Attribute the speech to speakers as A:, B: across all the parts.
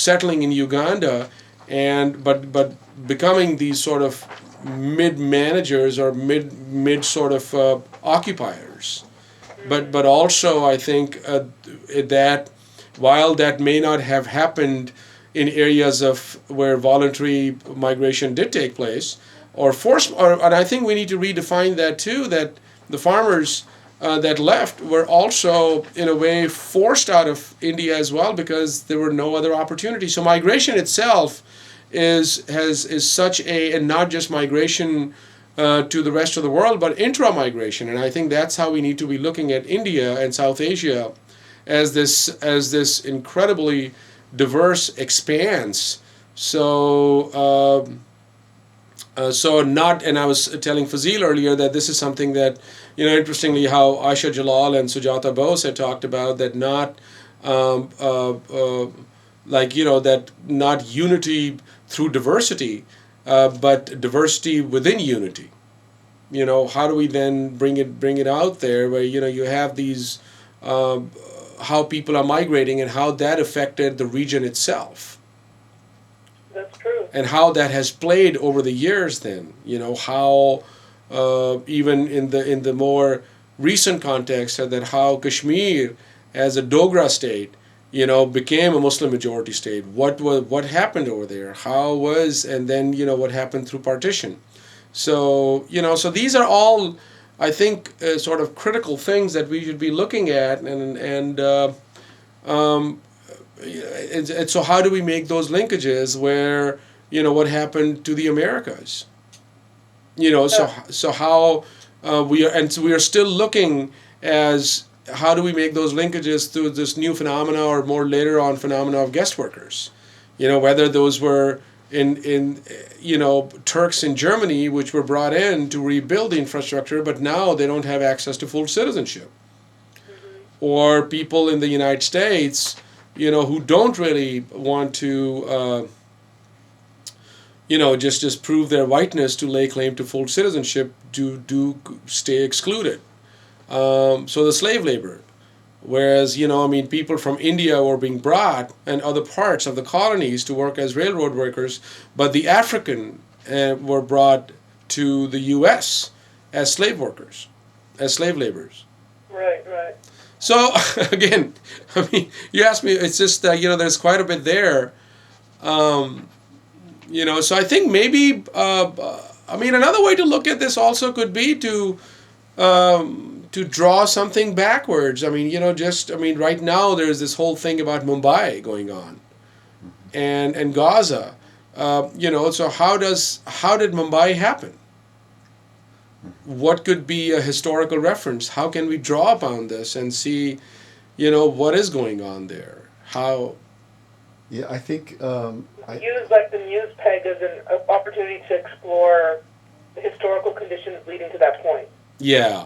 A: settling in Uganda, and but becoming these sort of mid managers or mid sort of occupiers. But also I think that while that may not have happened in areas of where voluntary migration did take place, or forced, and I think we need to redefine that too. That the farmers that left were also in a way forced out of India as well because there were no other opportunities. So migration itself is such a, and not just migration to the rest of the world, but intra-migration. And I think that's how we need to be looking at India and South Asia as this incredibly diverse expanse. So not, and I was telling Fazil earlier that this is something that, interestingly, how Aisha Jalal and Sujata Bose had talked about, that not that not unity through diversity, but diversity within unity. How do we then bring it out there where you have these how people are migrating and how that affected the region itself.
B: That's true.
A: And how that has played over the years. Then how even in the more recent context that how Kashmir as a Dogra state became a Muslim majority state. What happened over there? And then what happened through partition. So so these are all, I think, sort of critical things that we should be looking at, and so how do we make those linkages where what happened to the Americas? So how we are still looking as how do we make those linkages through this new phenomena or more later on phenomena of guest workers? Whether those were in Turks in Germany, which were brought in to rebuild the infrastructure, but now they don't have access to full citizenship. Mm-hmm. Or people in the United States, who don't really want to, just prove their whiteness to lay claim to full citizenship, do stay excluded. So the slave labor. Whereas, people from India were being brought and other parts of the colonies to work as railroad workers, but the African were brought to the U.S. as slave workers, as slave laborers.
B: Right.
A: So, again, you asked me, it's just that, there's quite a bit there. So I think maybe, another way to look at this also could be to draw something backwards. Right now there's this whole thing about Mumbai going on, and Gaza. So how did Mumbai happen? What could be a historical reference? How can we draw upon this and see, what is going on there? How?
C: Yeah, I think
B: use like the news peg as an opportunity to explore the historical conditions leading to that point.
A: Yeah.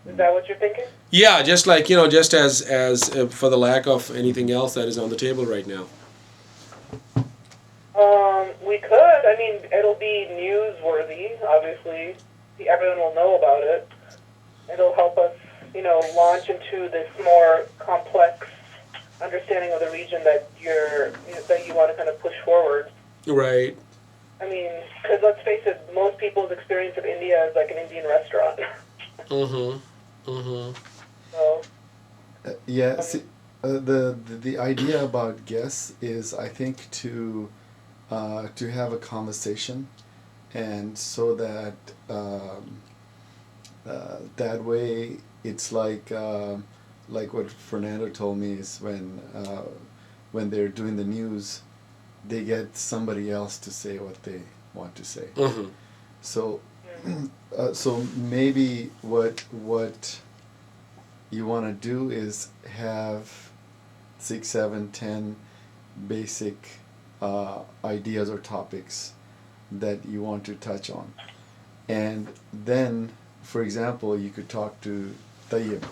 B: Is that what you're thinking?
A: Yeah, just like, just as for the lack of anything else that is on the table right now.
B: We could. It'll be newsworthy, obviously. Everyone will know about it. It'll help us, launch into this more complex understanding of the region that you want to kind of push forward.
A: Right.
B: Because let's face it, most people's experience of India is like an Indian restaurant. So.
C: Yeah. See, the idea about guests is, I think, to have a conversation, and so that that way it's like what Fernando told me is when they're doing the news, they get somebody else to say what they want to say.
A: Mm-hmm.
C: So so maybe what you want to do is have 6, 7, 10 basic ideas or topics that you want to touch on, and then, for example, you could talk to Tayyib,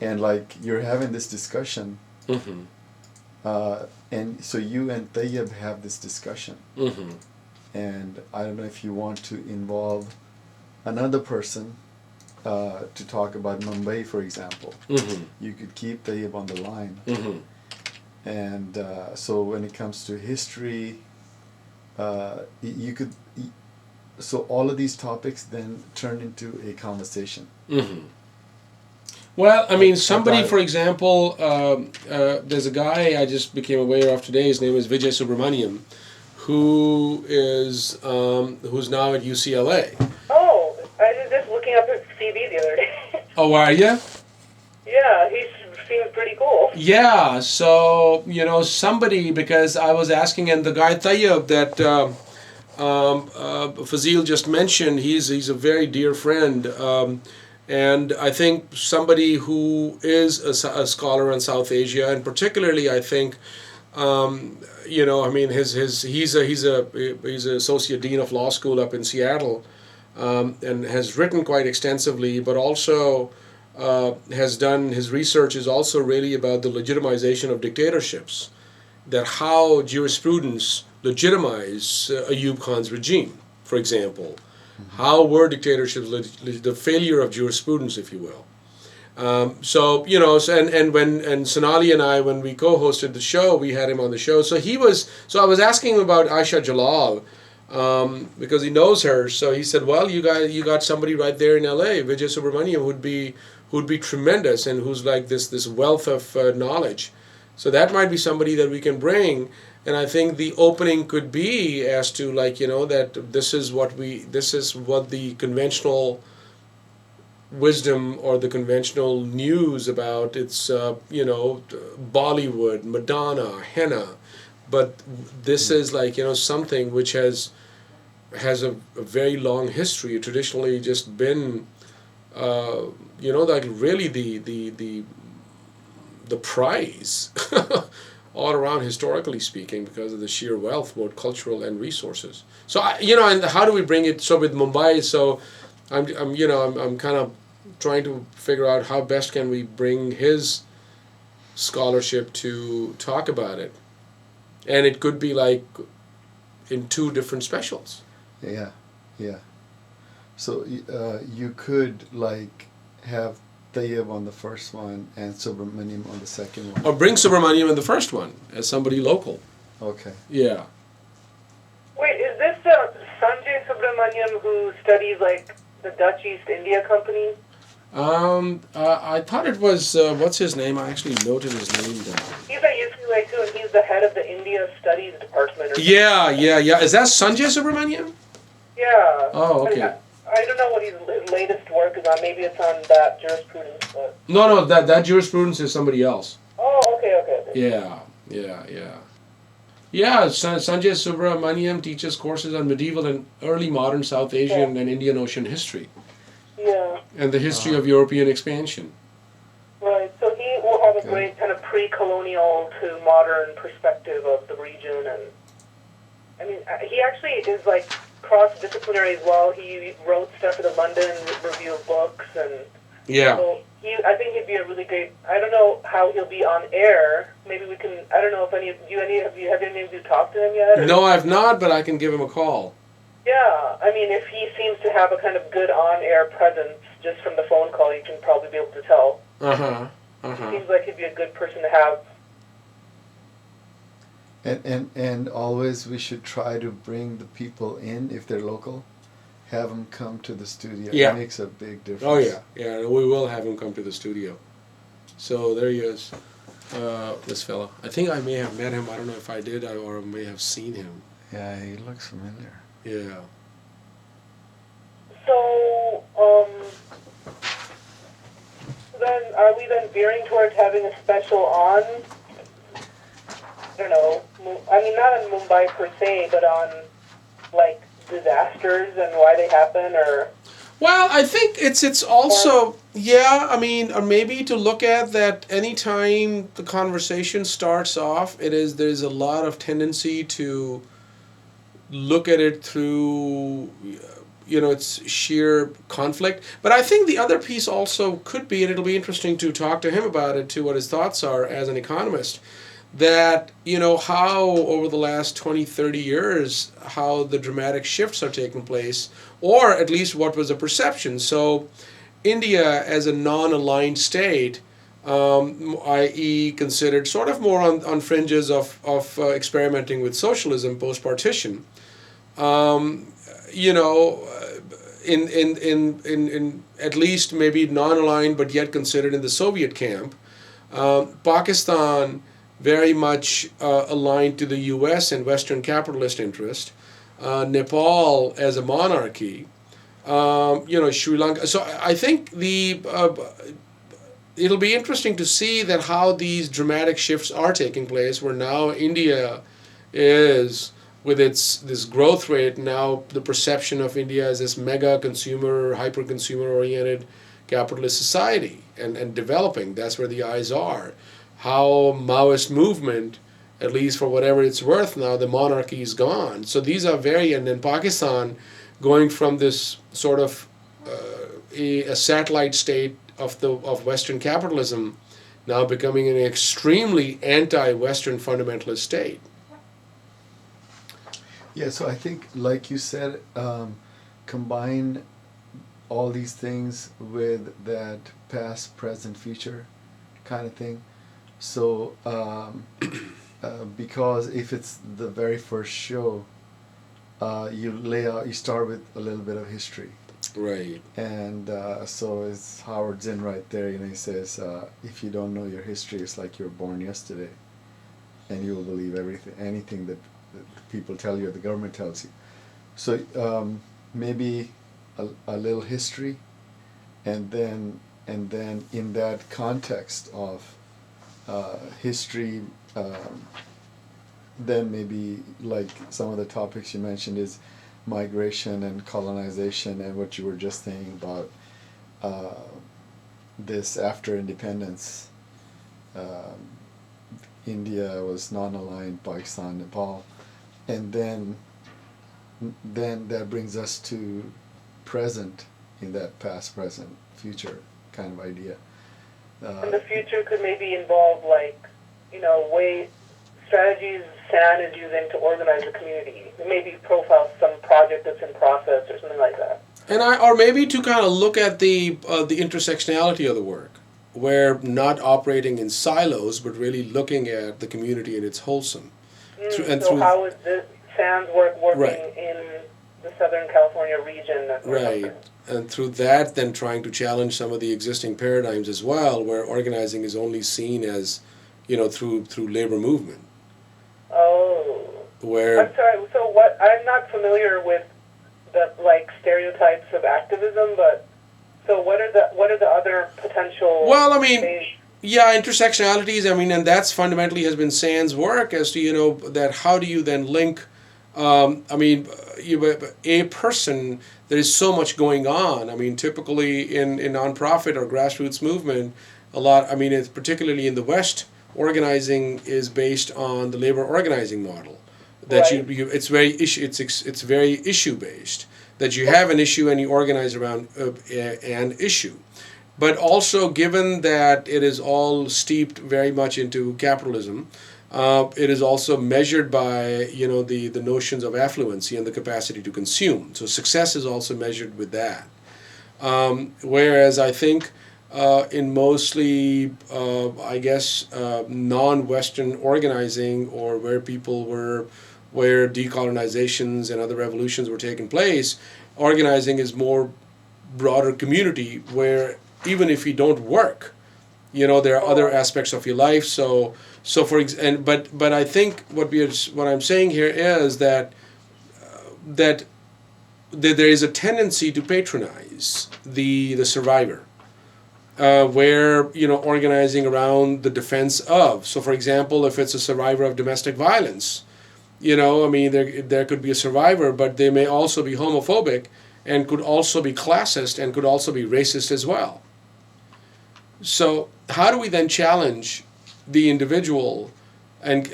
C: and like you're having this discussion, and so you and Tayyib have this discussion, and I don't know if you want to involve another person to talk about Mumbai, for example. You could keep Tayyib on the line, And so when it comes to history, you could. So all of these topics then turn into a conversation.
A: Mm-hmm. Well, I mean, somebody,
C: About-
A: for example, there's a guy I just became aware of today. His name is Vijay Subramaniam, who's now at UCLA.
B: Oh, I was just looking up his CV the other day.
A: Oh, are you?
B: Yeah, he seems pretty cool.
A: Yeah. So somebody, because I was asking, and the guy Tayyab that Fazil just mentioned, he's a very dear friend. And I think somebody who is a scholar in South Asia, and particularly, I think, I mean, he's an associate dean of law school up in Seattle, and has written quite extensively, but also has done his research is also really about the legitimization of dictatorships, that how jurisprudence legitimized Ayub Khan's regime, for example. How were dictatorships the failure of jurisprudence, if you will? And Sonali and I, when we co-hosted the show, we had him on the show. So I was asking him about Aisha Jalal, because he knows her. So he said, "Well, you got somebody right there in L.A., Vijay Subramaniam, who'd be tremendous, and who's like this wealth of knowledge. So that might be somebody that we can bring." And I think the opening could be as to that this is what the conventional wisdom or the conventional news about it's Bollywood, Madonna, henna, but this is something which has a very long history. Traditionally, just been really the prize. All around, historically speaking, because of the sheer wealth, both cultural and resources. So and how do we bring it? So with Mumbai, so I'm kind of trying to figure out how best can we bring his scholarship to talk about it, and it could be like in 2 different specials.
C: Yeah. So you could have Tayyab on the first one and Subramaniam on the second one.
A: Or bring Subramaniam in the first one as somebody local.
C: Okay.
A: Yeah.
B: Wait, is this Sanjay Subramaniam who studies the Dutch East India Company?
A: I thought it was what's his name? I actually noted his name down.
B: He's at UCLA too, and he's the head of the India Studies Department.
A: Yeah. Is that Sanjay Subramaniam?
B: Yeah.
A: Oh, okay.
B: I don't know what his latest work is on. Maybe it's on that jurisprudence. But...
A: No, that jurisprudence is somebody else.
B: Oh, okay.
A: Yeah. Yeah, Sanjay Subramaniam teaches courses on medieval and early modern South Asian and Indian Ocean history.
B: Yeah.
A: And the history of European expansion.
B: Right, so he will have a great kind of pre-colonial to modern perspective of the region. And I mean, he actually is cross-disciplinary as well. He wrote stuff for the London Review of Books, and so I think he'd be a really great. I don't know how he'll be on air. Maybe we can. I don't know if have any of you talked to him yet? Or?
A: No, I've not, but I can give him a call.
B: Yeah, I mean, if he seems to have a kind of good on-air presence just from the phone call, you can probably be able to tell. Seems like he'd be a good person to have.
C: And always we should try to bring the people in if they're local. Have them come to the studio.
A: Yeah.
C: It makes a big difference.
A: Oh yeah, we will have him come to the studio. So there he is, this fellow. I think I may have met him. I don't know if I did or may have seen him.
C: Yeah, he looks familiar.
A: Yeah.
B: So, then are we then veering towards having a special on? I don't know. I mean, not on Mumbai per se, but on disasters and why they happen, or.
A: Well, I think it's also I mean, or maybe to look at that anytime the conversation starts off, there's a lot of tendency to look at it through its sheer conflict. But I think the other piece also could be, and it'll be interesting to talk to him about it too, what his thoughts are as an economist, that how over the last 20-30 years how the dramatic shifts are taking place, or at least what was a perception. So India as a non-aligned state i.e. considered sort of more on fringes of experimenting with socialism post-partition. Um, you know, in at least maybe non-aligned but yet considered in the Soviet camp, Pakistan very much aligned to the U.S. and Western capitalist interest, Nepal as a monarchy, Sri Lanka. So I think it'll be interesting to see that how these dramatic shifts are taking place, where now India is with its this growth rate, now the perception of India as this mega consumer, hyper consumer oriented capitalist society and developing. That's where the eyes are. How Maoist movement, at least for whatever it's worth now, the monarchy is gone. So these are and then Pakistan going from this sort of a satellite state of Western capitalism, now becoming an extremely anti-Western fundamentalist state.
C: Yeah, so I think, like you said, combine all these things with that past, present, future kind of thing. So, because if it's the very first show, you start with a little bit of history.
A: Right.
C: And so it's Howard Zinn right there, he says, if you don't know your history, it's like you were born yesterday. And you will believe anything that people tell you or the government tells you. So maybe a little history, and then in that context of history, then maybe like some of the topics you mentioned is migration and colonization, and what you were just saying about this after independence. India was non-aligned, Pakistan, Nepal, and then that brings us to present in that past, present, future kind of idea.
B: And the future could maybe involve strategies SAN is using to organize the community. Maybe profile some project that's in process or something like that.
A: Or maybe to kind of look at the intersectionality of the work, where not operating in silos, but really looking at the community and its wholesome.
B: How is this SAN's work working
A: right.
B: in the Southern California region?
A: Right. And through that, then trying to challenge some of the existing paradigms as well, where organizing is only seen as, through labor movement.
B: Oh.
A: Where
B: I'm sorry. So what? I'm not familiar with the stereotypes of activism, but so what are the other potential?
A: Well, yeah, intersectionalities. And that's fundamentally has been SAN's work as to that how do you then link. A person. There is so much going on. Typically in nonprofit or grassroots movement, a lot. It's particularly in the West. Organizing is based on the labor organizing model. That
B: right.
A: It's very issue based. That you have an issue and you organize around an issue. But also, given that it is all steeped very much into capitalism, it is also measured by the notions of affluency and the capacity to consume. So success is also measured with that. Whereas I think in mostly, non-Western organizing, or where where decolonizations and other revolutions were taking place, organizing is more broader community, where even if you don't work, there are other aspects of your life. So but I think what I'm saying here is that there is a tendency to patronize the survivor. Where organizing around the defense of. So, for example, if it's a survivor of domestic violence, there could be a survivor, but they may also be homophobic, and could also be classist, and could also be racist as well. So, how do we then challenge the individual? And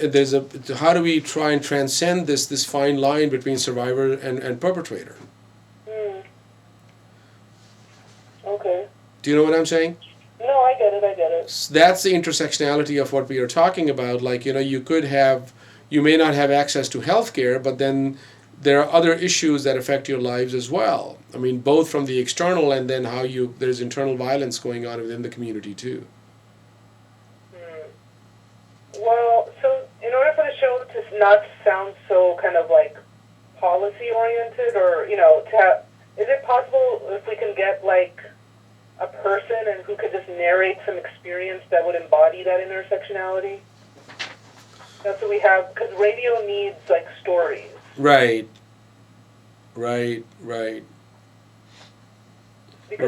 A: how do we try and transcend this fine line between survivor and perpetrator?
B: Okay.
A: Do you know what I'm saying?
B: No, I get it.
A: That's the intersectionality of what we are talking about. You may not have access to healthcare, but then there are other issues that affect your lives as well. Both from the external and then there's internal violence going on within the community too.
B: to not sound so kind of like policy oriented, or to have, is it possible if we can get like a person and who could just narrate some experience that would embody that intersectionality? That's what we have, because radio needs like stories.
A: Right.
B: Because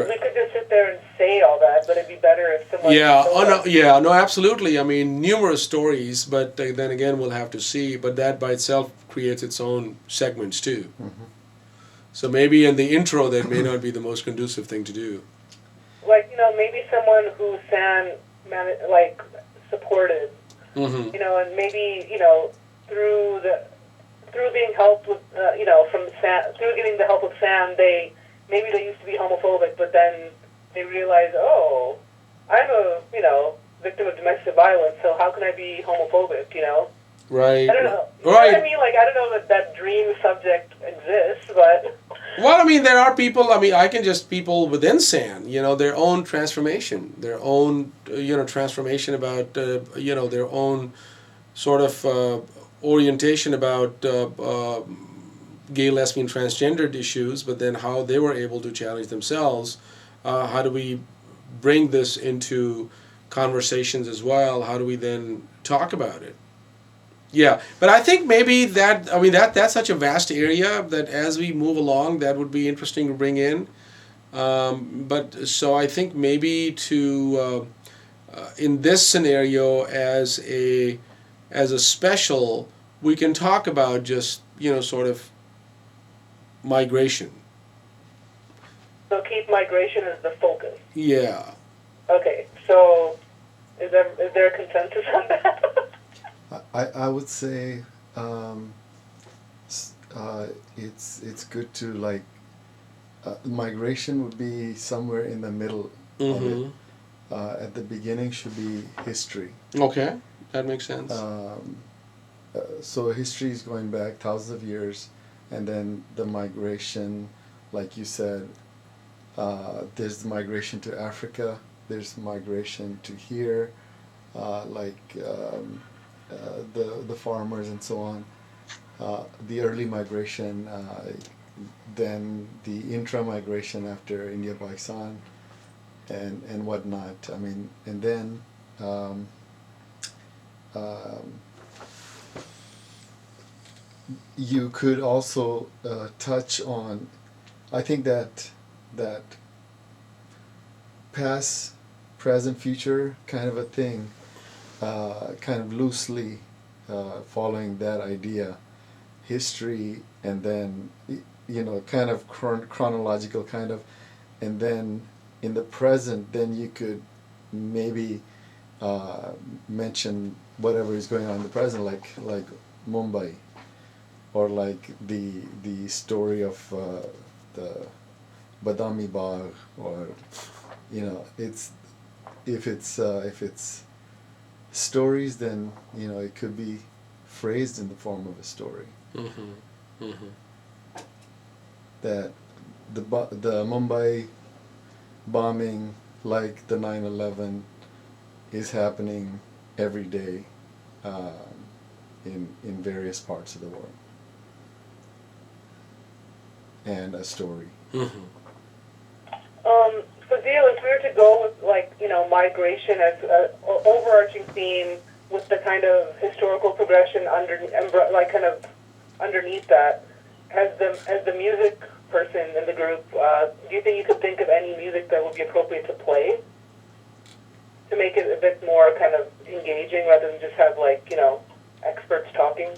B: we could just sit there and say all that, but it'd be better if someone.
A: Yeah,
B: showed us.
A: no, absolutely. I mean, numerous stories, but then again, we'll have to see. But that by itself creates its own segments too.
C: Mm-hmm.
A: So maybe in the intro, that may not be the most conducive thing to do.
B: Like maybe someone who San like supported,
A: Mm-hmm.
B: and maybe through being helped with from San, through getting the help of San, maybe they used to be homophobic, but then they realize, oh, I'm a victim of domestic violence, so how can I be homophobic?
A: Right.
B: I don't know. You
A: Right.
B: know what I mean? Like, I don't know that dream subject exists, but.
A: Well, I mean, there are people. I mean, I can just people within SAN. Their own transformation, their own transformation about their own sort of orientation about gay, lesbian, transgendered issues, but then how they were able to challenge themselves. How do we bring this into conversations as well? How do we then talk about it? Yeah, but I think maybe that's such a vast area that as we move along, that would be interesting to bring in. But so I think maybe to in this scenario as a special, we can talk about just sort of migration.
B: So keep migration as the focus.
A: Yeah.
B: Okay, so is there a consensus on that?
C: I would say it's good to like migration would be somewhere in the middle of it. At the beginning should be history.
A: Okay, that makes sense.
C: So history is going back thousands of years, and then the migration, like you said, there's the migration to Africa, there's migration to here, the farmers and so on, the early migration, then the intra-migration after India-Pakistan, and whatnot. I mean, and then you could also touch on, I think that past, present, future kind of a thing, kind of loosely following that idea, history, and then kind of chronological kind of, and then in the present, then you could maybe mention whatever is going on in the present, like Mumbai, or like the story of the Badami Bagh, or it's if it's stories, then it could be phrased in the form of a story.
A: Mm-hmm. Mm-hmm.
C: That the Mumbai bombing, like the 9/11, is happening every day in various parts of the world, and a story.
A: Mm-hmm.
B: So Dio, if we were to go with migration as an overarching theme with the kind of historical progression underneath that, as the music person in the group, do you think you could think of any music that would be appropriate to play to make it a bit more kind of engaging rather than just have experts talking?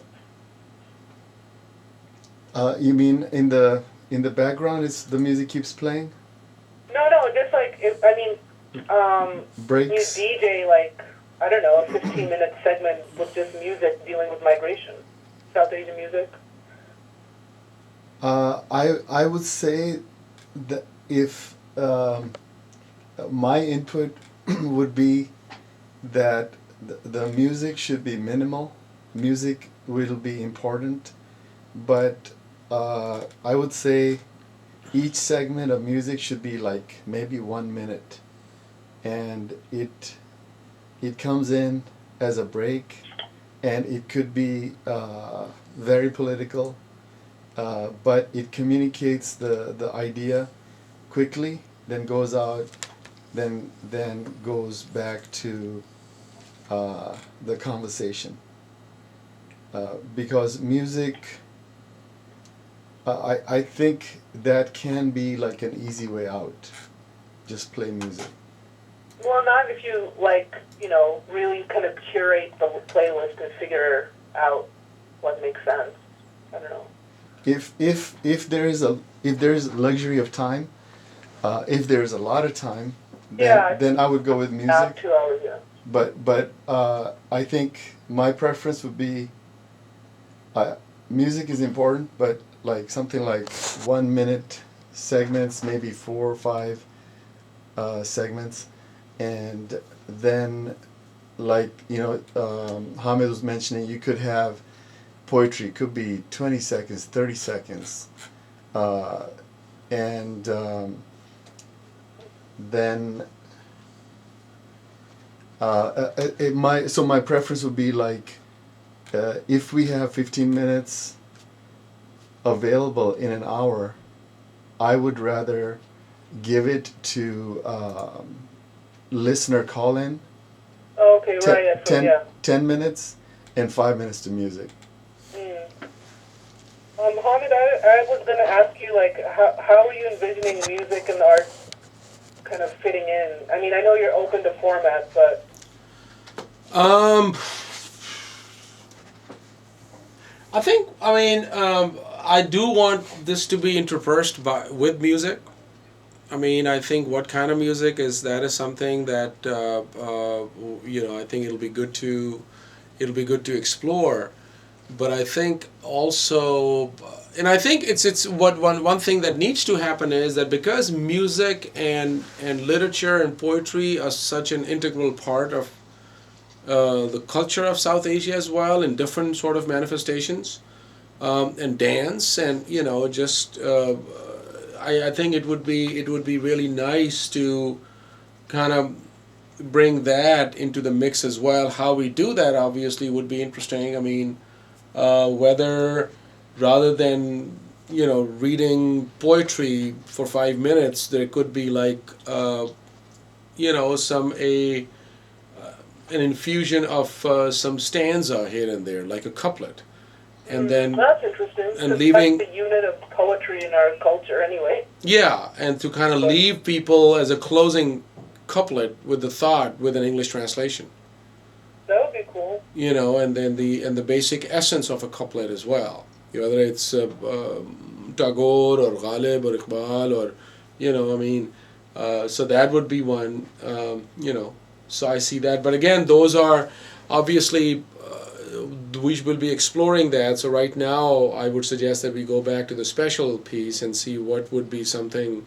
C: You mean in the background, the music keeps playing?
B: No, just
C: Breaks.
B: you DJ I don't know, a 15-minute segment with just music dealing with migration, South Asian music.
C: I would say that if my input would be that the music should be minimal. Music will be important, but I would say each segment of music should be like maybe 1 minute, and it comes in as a break, and it could be very political, but it communicates the idea quickly, then goes out, then goes back to the conversation. Because music, I think that can be like an easy way out. Just play music.
B: Well, not if you really kind of curate the playlist and figure out what makes sense. I don't know.
C: If there is luxury of time, if there's a lot of time, then I would go with music.
B: 2 hours, yeah.
C: But I think my preference would be music is important, but like something like 1 minute segments, maybe 4 or 5 segments, and then like Hamid was mentioning, you could have poetry, could be 20 seconds, 30 seconds, and then my preference would be like if we have 15 minutes available in an hour, I would rather give it to listener call-in.
B: Oh, okay, right.
C: 10 minutes and 5 minutes to music.
B: Hamid, I was going to ask you, like, how are you envisioning music and art kind of fitting in? I mean, I know you're open to format, but...
A: I do want this to be interspersed with music. I mean, I think what kind of music is something that I think it'll be good to explore. But I think also, and I think it's what one thing that needs to happen is that because music and literature and poetry are such an integral part of the culture of South Asia as well, in different sort of manifestations, and dance, and I think it would be really nice to kind of bring that into the mix as well. How we do that obviously would be interesting. I mean, whether rather than reading poetry for 5 minutes, there could be like an infusion of some stanza here and there, like a couplet, and then
B: that's interesting.
A: And leaving
B: that's the unit of poetry in our culture, anyway.
A: Yeah, and to kind of leave people as a closing couplet with the thought with an English translation.
B: That would be cool.
A: And then the basic essence of a couplet as well. Whether it's Tagore or Ghalib or Iqbal or so that would be one. So I see that. But again, those are obviously we will be exploring that. So right now, I would suggest that we go back to the special piece and see what would be something.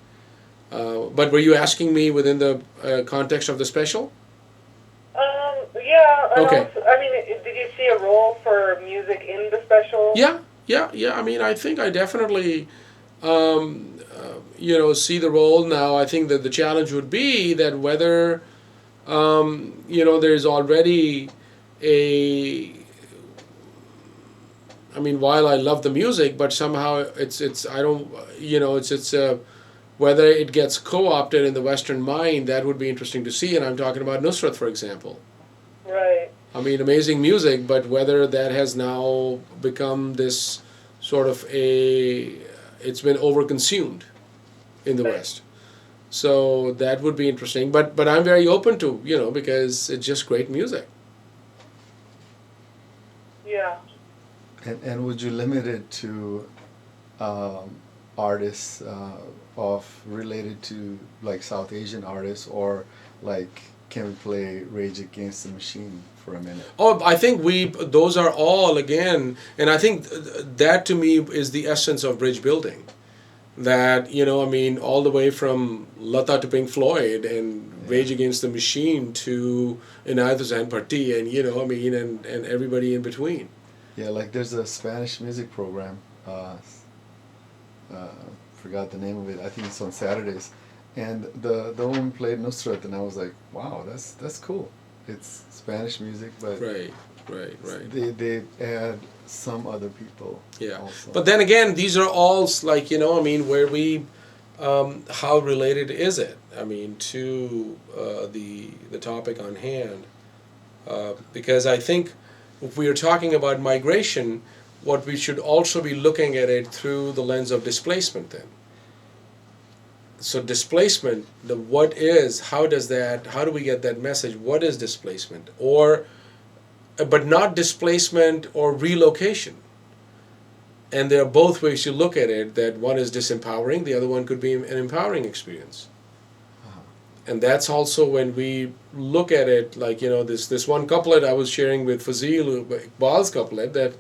A: But were you asking me within the context of the special?
B: Yeah.
A: Okay.
B: Did you see a role for music in the special?
A: Yeah. I mean, I think I definitely, see the role now. I think that the challenge would be that whether, there's already while I love the music, but somehow whether it gets co-opted in the Western mind, that would be interesting to see. And I'm talking about Nusrat, for example.
B: Right.
A: I mean, amazing music, but whether that has now become this sort of it's been overconsumed in the West. So that would be interesting. But I'm very open to, because it's just great music.
B: Yeah.
C: And would you limit it to artists related to like South Asian artists, or like can we play Rage Against the Machine for a minute?
A: Oh, I think those are all again, and I think that to me is the essence of bridge building. That all the way from Lata to Pink Floyd and Rage Against the Machine to Inayat Hussain Bhatti and everybody in between.
C: Yeah, like there's a Spanish music program. Forgot the name of it. I think it's on Saturdays, and the woman played Nusrat, and I was like, wow, that's cool. It's Spanish music, but
A: right. Right.
C: They add some other people.
A: Yeah.
C: Also.
A: But then again, these are all like, I mean, where we, how related is it? I mean, to the topic on hand. Because I think if we are talking about migration, what we should also be looking at it through the lens of displacement then. So displacement, how do we get that message? What is displacement? But not displacement or relocation. And there are both ways you look at it, that one is disempowering, the other one could be an empowering experience. And that's also when we look at it, like, this one couplet I was sharing with Fazil, Iqbal's couplet, that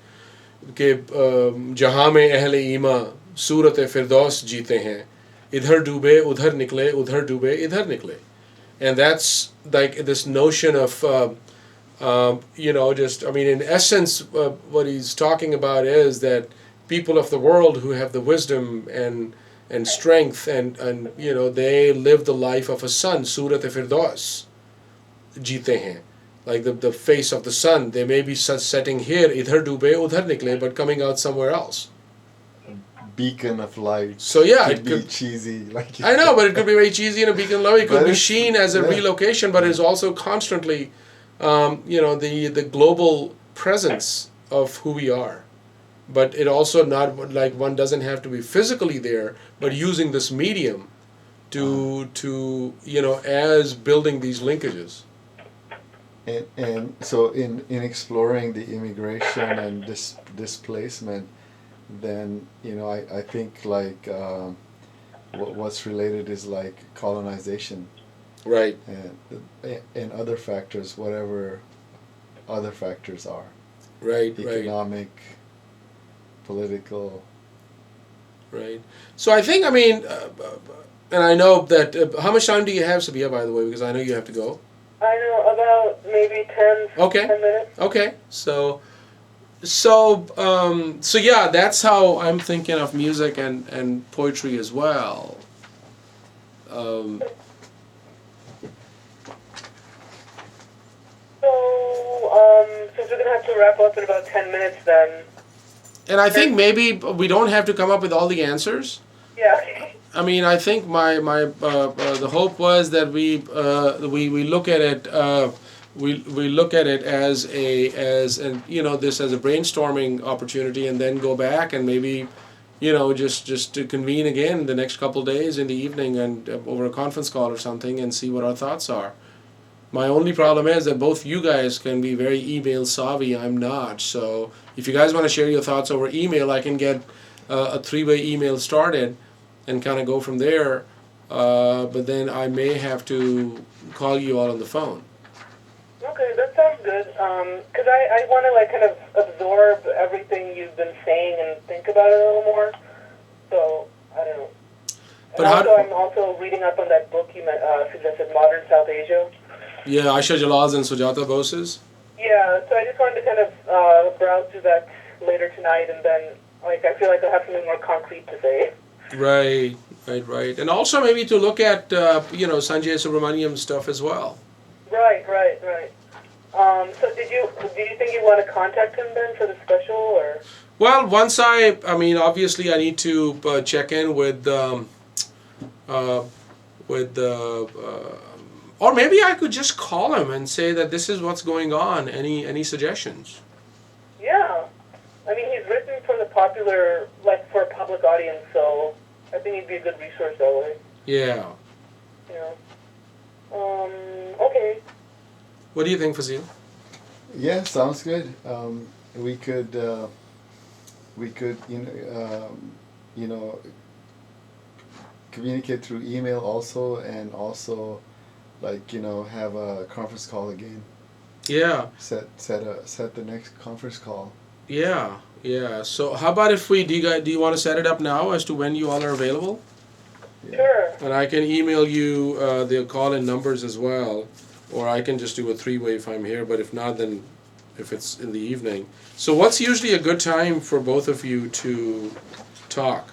A: जहाँ में अहले ईमा सूरत फिरदौस जीते हैं इधर डूबे उधर निकले उधर डूबे इधर निकले. And that's like this notion of in essence, what he's talking about is that people of the world who have the wisdom and strength and they live the life of a sun, Surat Firdaus, jeete hain. Like the face of the sun, they may be setting here, idhar dube, udhar nikle, but coming out somewhere else.
C: Beacon of light.
A: So yeah,
C: it could be cheesy. Like
A: I know, but it could be very cheesy and a beacon of light. It could be seen as a relocation, but it's also constantly, the global presence of who we are. But it also not like one doesn't have to be physically there, but using this medium to as building these linkages.
C: And so in exploring the immigration and displacement, then I think like what's related is like colonization,
A: right,
C: and other factors, whatever other factors are,
A: right,
C: economic, political,
A: right. So I think and I know that how much time do you have, Sabia, by the way, because I know you have to go.
B: I know, about maybe 10 minutes.
A: Okay. So yeah, that's how I'm thinking of music and poetry as well.
B: Since we're going to have to wrap up in about 10 minutes then.
A: And I think maybe we don't have to come up with all the answers.
B: Yeah.
A: I mean, I think my the hope was that we look at it we look at it as this as a brainstorming opportunity, and then go back and maybe just to convene again the next couple of days in the evening and over a conference call or something and see what our thoughts are. My only problem is that both you guys can be very email savvy. I'm not. So if you guys want to share your thoughts over email, I can get a 3-way email started and kind of go from there. But then I may have to call you all on the phone.
B: Okay, that sounds good. Because I want to kind of absorb everything you've been saying and think about it a little more. So I don't know.
A: But
B: I'm also reading up on that book you suggested, Modern South Asia.
A: Yeah, Aisha Jalaz and Sujata Bose's.
B: Yeah, so I just wanted to kind of browse through that later tonight, and then I feel like I'll have something more concrete to say. Right.
A: And also maybe to look at Sanjay Subramaniam's stuff as well.
B: Right. So did you think you want to contact him then for the special, or?
A: Well, once obviously I need to check in with or maybe I could just call him and say that this is what's going on. Any suggestions?
B: Yeah. He's written for the popular, for a public audience, so I think he'd be a good resource that way.
A: Yeah.
B: Okay.
A: What do you think, Fazil?
C: Yeah, sounds good. We could communicate through email also, and also have a conference call again.
A: Yeah.
C: Set the next conference call.
A: Yeah. So how about if do you want to set it up now as to when you all are available?
C: Yeah.
B: Sure.
A: And I can email you the call-in numbers as well, or I can just do a 3-way if I'm here. But if not, then if it's in the evening. So what's usually a good time for both of you to talk?